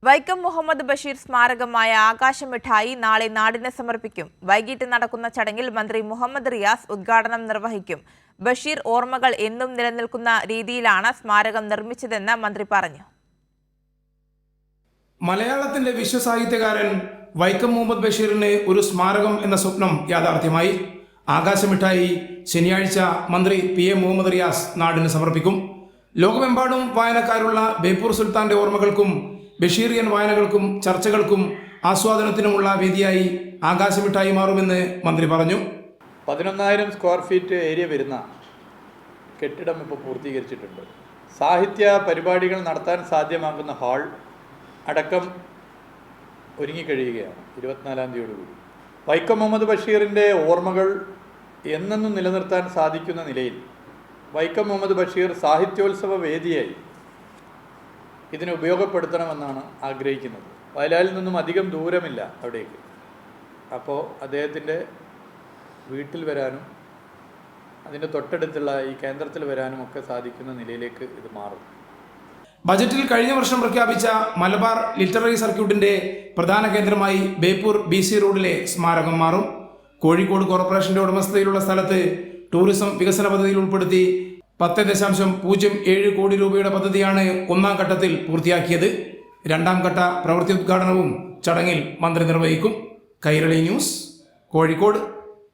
വൈക്കം മുഹമ്മദ് ബഷീർ സ്മാരകമായ ആകാശമിഠായി നാളെ നാടിന് സമർപ്പിക്കും. വൈകിട്ട് നടക്കുന്ന ചടങ്ങിൽ മന്ത്രി മുഹമ്മദ് റിയാസ് ഉദ്ഘാടനം നിർവഹിക്കും. ബഷീർ ഓർമ്മകൾ എന്നും നിലനിൽക്കുന്ന രീതിയിലാണ് സ്മാരകം നിർമ്മിച്ചതെന്ന് മന്ത്രി പറഞ്ഞു. മലയാളത്തിന്റെ വിശ്വസാഹിത്യകാരൻ വൈക്കം മുഹമ്മദ് ബഷീറിന് ഒരു സ്മാരകം എന്ന സ്വപ്നം യാഥാർത്ഥ്യമായി. ആകാശമിഠായി ശനിയാഴ്ച മന്ത്രി PM മുഹമ്മദ് റിയാസ് നാടിന് സമർപ്പിക്കും. ലോകമെമ്പാടും വായനക്കാരുള്ള ബേപ്പൂർ സുൽത്താന്റെ ഓർമ്മകൾക്കും ബഷീറിയൻ വായനകൾക്കും ചർച്ചകൾക്കും ആസ്വാദനത്തിനുമുള്ള വേദിയായി ആകാശമിഠായി മാറുമെന്ന് മന്ത്രി പറഞ്ഞു. 11,000 സ്ക്വയർ ഫീറ്റ് ഏരിയ വരുന്ന കെട്ടിടം ഇപ്പോൾ പൂർത്തീകരിച്ചിട്ടുണ്ട്. സാഹിത്യ പരിപാടികൾ നടത്താൻ സാധ്യമാകുന്ന ഹാൾ അടക്കം ഒരുങ്ങിക്കഴിയുകയാണ്. 24-ാം തീയതിയോടുകൂടി വൈക്കം മുഹമ്മദ് ബഷീറിൻ്റെ ഓർമ്മകൾ എന്നെന്നും നിലനിർത്താൻ സാധിക്കുന്ന നിലയിൽ വൈക്കം മുഹമ്മദ് ബഷീർ സാഹിത്യോത്സവ വേദിയായി ഇതിനെ ഉപയോഗപ്പെടുത്തണമെന്നാണ് ആഗ്രഹിക്കുന്നത്. വയലാലിൽ നിന്നും അധികം ദൂരമില്ല അവിടേക്ക്. അപ്പോൾ അദ്ദേഹത്തിൻ്റെ വീട്ടിൽ വരാനും അതിൻ്റെ തൊട്ടടുത്തുള്ള ഈ കേന്ദ്രത്തിൽ വരാനും ഒക്കെ സാധിക്കുന്ന നിലയിലേക്ക് ഇത് മാറും. ബജറ്റിൽ കഴിഞ്ഞ വർഷം പ്രഖ്യാപിച്ച മലബാർ ലിറ്റററി സർക്യൂട്ടിന്റെ പ്രധാന കേന്ദ്രമായി ബേപ്പൂർ BC റോഡിലെ സ്മാരകം മാറും. കോഴിക്കോട് കോർപ്പറേഷന്റെ ഉടമസ്ഥതയിലുള്ള സ്ഥലത്ത് ടൂറിസം വികസന പദ്ധതിയിൽ ഉൾപ്പെടുത്തി 10.07 കോടി രൂപയുടെ പദ്ധതിയാണ് ഒന്നാം ഘട്ടത്തിൽ പൂർത്തിയാക്കിയത്. രണ്ടാം ഘട്ട പ്രവൃത്തി ഉദ്ഘാടനവും ചടങ്ങിൽ മന്ത്രി നിർവഹിക്കും. കൈരളി ന്യൂസ്, കോഴിക്കോട്.